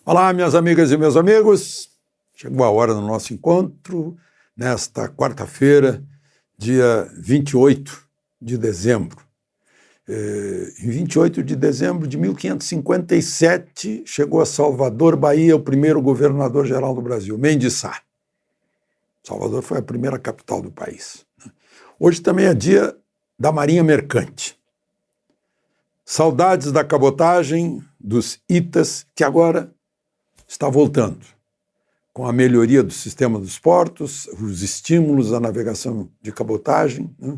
Olá, minhas amigas e meus amigos. Chegou a hora do nosso encontro nesta quarta-feira, dia 28 de dezembro. Em 28 de dezembro de 1557, chegou a Salvador, Bahia, o primeiro governador-geral do Brasil, Mendes Sá. Salvador foi a primeira capital do país. Hoje também é dia da Marinha Mercante. Saudades da cabotagem, dos itas, que agora está voltando, com a melhoria do sistema dos portos, os estímulos à navegação de cabotagem, né?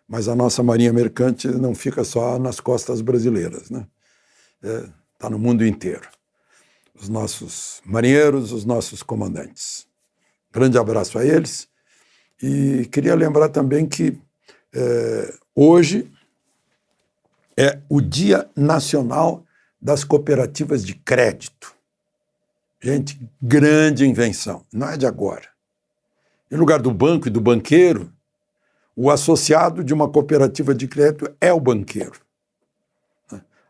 Mas a nossa marinha mercante não fica só nas costas brasileiras, né? Está no mundo inteiro. Os nossos marinheiros, os nossos comandantes. Grande abraço a eles. E queria lembrar também que hoje é o Dia Nacional das Cooperativas de Crédito. Gente, grande invenção, não é de agora. Em lugar do banco e do banqueiro, o associado de uma cooperativa de crédito é o banqueiro.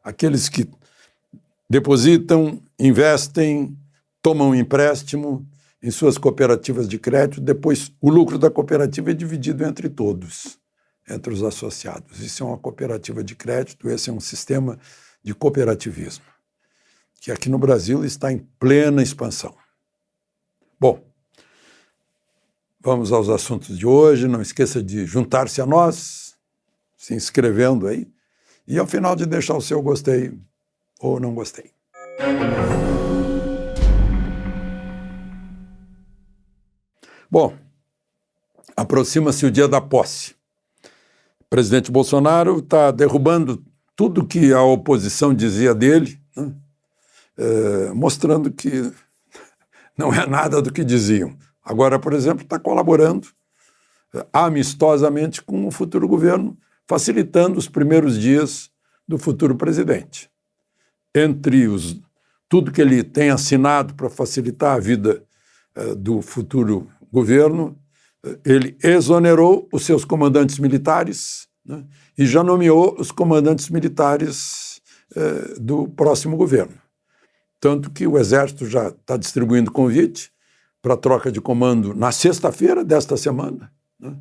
Aqueles que depositam, investem, tomam empréstimo em suas cooperativas de crédito, depois o lucro da cooperativa é dividido entre todos, entre os associados. Isso é uma cooperativa de crédito, esse é um sistema de cooperativismo, que aqui no Brasil está em plena expansão. Bom, vamos aos assuntos de hoje. Não esqueça de juntar-se a nós, se inscrevendo aí, e ao final de deixar o seu gostei ou não gostei. Bom, aproxima-se o dia da posse. O presidente Bolsonaro está derrubando tudo que a oposição dizia dele, né? Mostrando que não é nada do que diziam. Agora, por exemplo, está colaborando amistosamente com o futuro governo, facilitando os primeiros dias do futuro presidente. Entre tudo que ele tem assinado para facilitar a vida do futuro governo, ele exonerou os seus comandantes militares, né, e já nomeou os comandantes militares do próximo governo. Tanto que o Exército já está distribuindo convite para troca de comando na sexta-feira desta semana, né?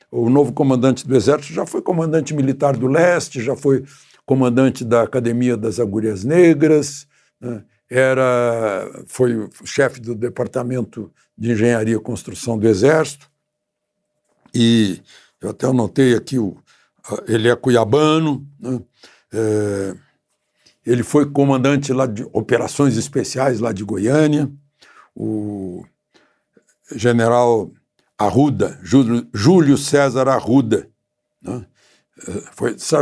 O novo comandante do Exército já foi comandante militar do Leste, já foi comandante da Academia das Agulhas Negras, né? Foi chefe do Departamento de Engenharia e Construção do Exército, e eu até anotei aqui, ele é cuiabano, né? Ele foi comandante lá de operações especiais lá de Goiânia. O general Arruda, Júlio César Arruda, né?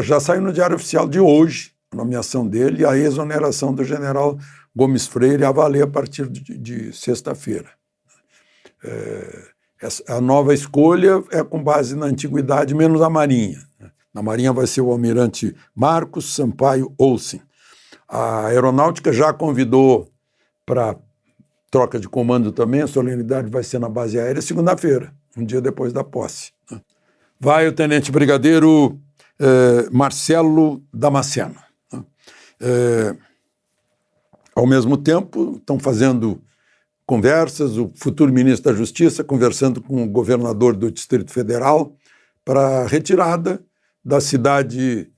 Já saiu no Diário Oficial de hoje a nomeação dele e a exoneração do general Gomes Freire a valer a partir de sexta-feira. A nova escolha é com base na antiguidade, menos a Marinha. Na Marinha vai ser o almirante Marcos Sampaio Olsen. A Aeronáutica já convidou para troca de comando também, a solenidade vai ser na base aérea segunda-feira, um dia depois da posse. Vai o tenente brigadeiro Marcelo Damasceno. Ao mesmo tempo, estão fazendo conversas, o futuro ministro da Justiça conversando com o governador do Distrito Federal para a retirada da cidade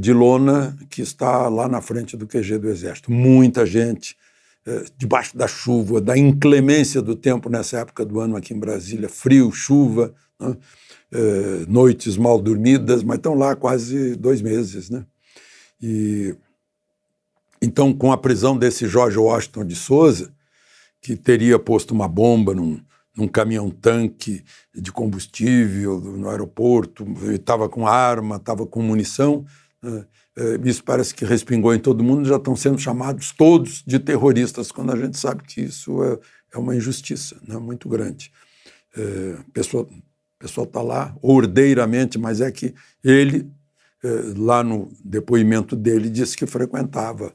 de Lona, que está lá na frente do QG do Exército. Muita gente, debaixo da chuva, da inclemência do tempo nessa época do ano aqui em Brasília, frio, chuva, né? Noites mal dormidas, mas estão lá quase 2 meses, né? E então, com a prisão desse Jorge Washington de Souza, que teria posto uma bomba num caminhão-tanque de combustível no aeroporto, estava com arma, estava com munição, isso parece que respingou em todo mundo, já estão sendo chamados todos de terroristas, quando a gente sabe que isso é uma injustiça, né, muito grande. O pessoal está lá ordeiramente, mas é que ele, lá no depoimento dele, disse que frequentava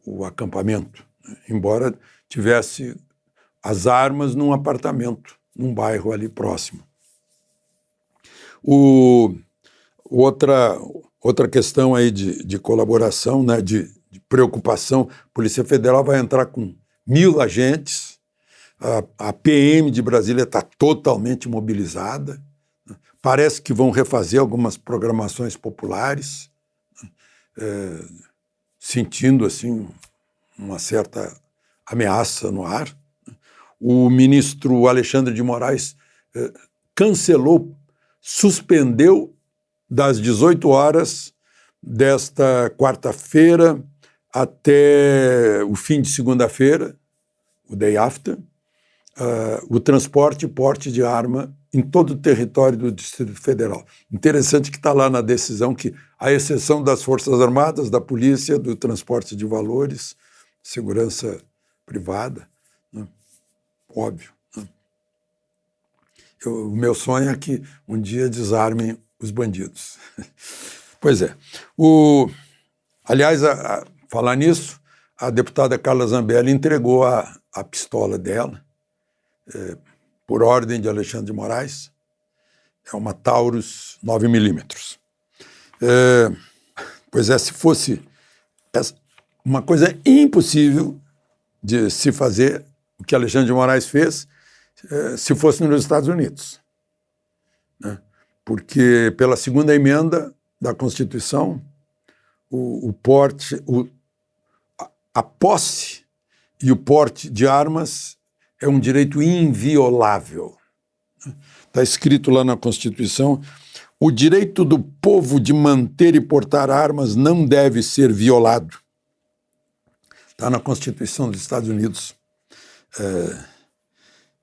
o acampamento, né, embora tivesse as armas num apartamento, num bairro ali próximo. Outra questão aí de colaboração, né, de preocupação, a Polícia Federal vai entrar com 1.000 agentes, a PM de Brasília está totalmente mobilizada, parece que vão refazer algumas programações populares, sentindo assim uma certa ameaça no ar. O ministro Alexandre de Moraes cancelou, suspendeu das 18 horas desta quarta-feira até o fim de segunda-feira, o day after, o transporte e porte de arma em todo o território do Distrito Federal. Interessante que está lá na decisão que, à exceção das Forças Armadas, da Polícia, do transporte de valores, segurança privada, né? Óbvio. Né? O meu sonho é que um dia desarmem os bandidos. Pois é. Aliás, falar nisso, a deputada Carla Zambelli entregou a pistola dela, por ordem de Alexandre de Moraes. É uma Taurus 9mm. Pois é, se fosse uma coisa impossível de se fazer, o que Alexandre de Moraes fez, se fosse nos Estados Unidos. Né? Porque, pela segunda emenda da Constituição, a posse e o porte de armas é um direito inviolável. Está escrito lá na Constituição: o direito do povo de manter e portar armas não deve ser violado. Está na Constituição dos Estados Unidos.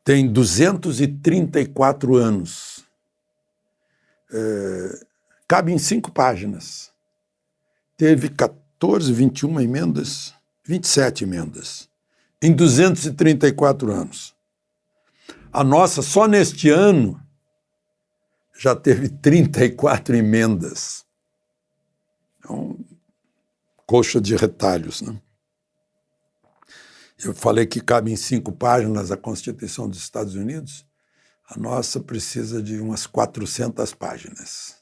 Tem 234 anos. Cabe em 5 páginas. Teve 14, 21 emendas, 27 emendas, em 234 anos. A nossa, só neste ano, já teve 34 emendas. Então, coxa de retalhos, né? Eu falei que cabe em 5 páginas a Constituição dos Estados Unidos. A nossa precisa de umas 400 páginas.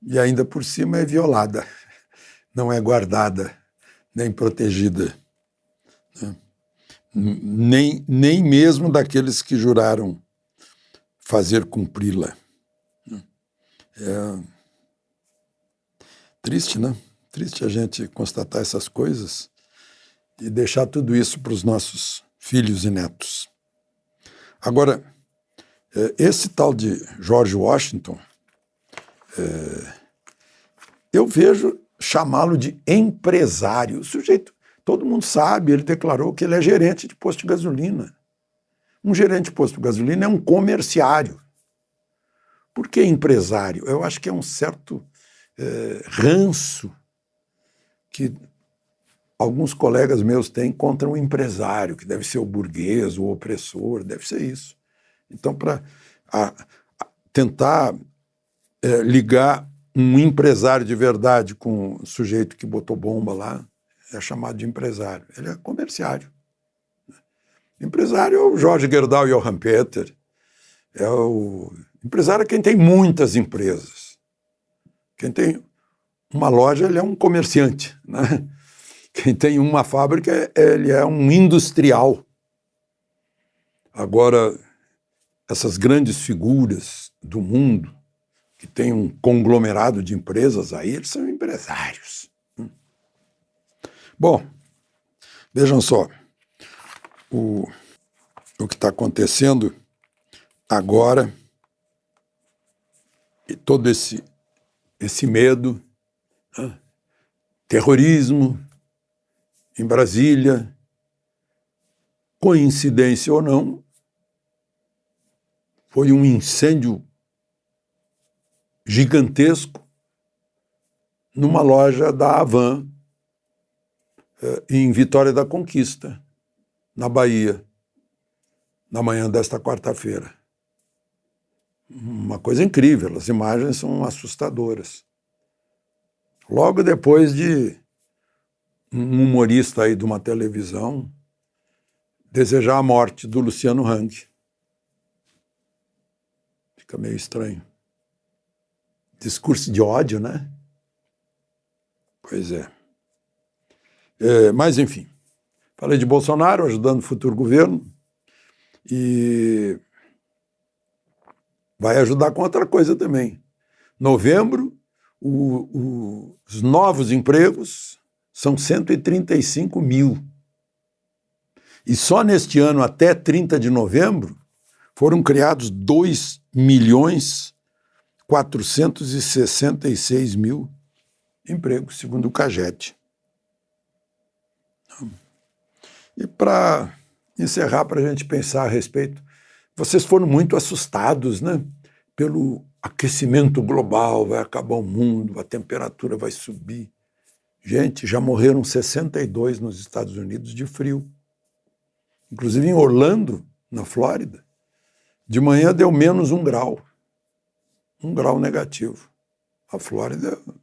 E ainda por cima é violada, não é guardada, nem protegida. Né? Nem mesmo daqueles que juraram fazer cumpri-la. É triste, né? Triste a gente constatar essas coisas e deixar tudo isso para os nossos filhos e netos. Agora, esse tal de George Washington, eu vejo chamá-lo de empresário. O sujeito, todo mundo sabe, ele declarou que ele é gerente de posto de gasolina. Um gerente de posto de gasolina é um comerciário. Por que empresário? Eu acho que é um certo ranço que alguns colegas meus têm contra um empresário, que deve ser o burguês, o opressor, deve ser isso. Então, para tentar ligar um empresário de verdade com o sujeito que botou bomba lá, é chamado de empresário. Ele é comerciário. Empresário é o Jorge Gerdau e o Johann Peter. Empresário é quem tem muitas empresas. Quem tem uma loja, ele é um comerciante, né? Quem tem uma fábrica, ele é um industrial. Agora, essas grandes figuras do mundo, que tem um conglomerado de empresas aí, eles são empresários. Bom, vejam só, o que está acontecendo agora, e todo esse medo, né? Terrorismo em Brasília, coincidência ou não, foi um incêndio gigantesco numa loja da Havan, em Vitória da Conquista, na Bahia, na manhã desta quarta-feira. Uma coisa incrível, as imagens são assustadoras. Logo depois de um humorista aí de uma televisão desejar a morte do Luciano Hang. Fica meio estranho. Discurso de ódio, né? Pois é. Mas, enfim, Falei de Bolsonaro ajudando o futuro governo e vai ajudar com outra coisa também. Novembro, os novos empregos são 135 mil. E só neste ano, até 30 de novembro, foram criados 2.466.000 empregos, segundo o CAGED. E para encerrar, para a gente pensar a respeito, vocês foram muito assustados, né? Pelo aquecimento global, vai acabar o mundo, a temperatura vai subir. Gente, já morreram 62 nos Estados Unidos de frio. Inclusive em Orlando, na Flórida, de manhã deu menos 1 grau. 1 grau negativo. A Flórida é o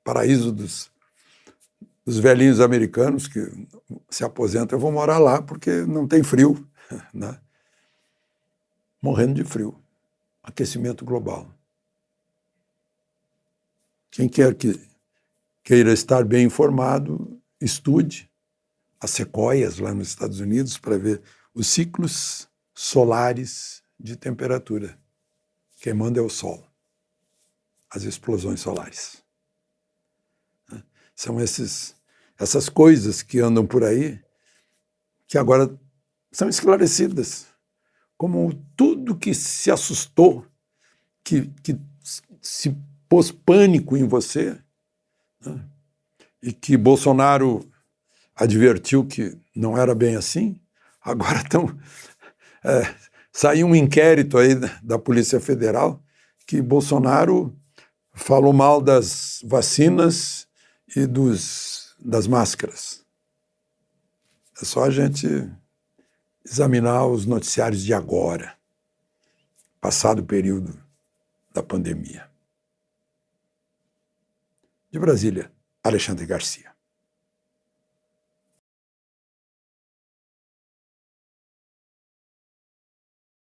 paraíso dos velhinhos americanos que se aposentam. Eu vou morar lá porque não tem frio, né? Morrendo de frio. Aquecimento global. Quem queira estar bem informado, estude as sequoias lá nos Estados Unidos para ver os ciclos solares de temperatura. Quem manda é o Sol. As explosões solares. São essas coisas que andam por aí que agora são esclarecidas. Como tudo que se assustou, que se pôs pânico em você, né? E que Bolsonaro advertiu que não era bem assim, agora saiu um inquérito aí da Polícia Federal que Bolsonaro falou mal das vacinas e das máscaras. É só a gente examinar os noticiários de agora, passado o período da pandemia. De Brasília, Alexandre Garcia.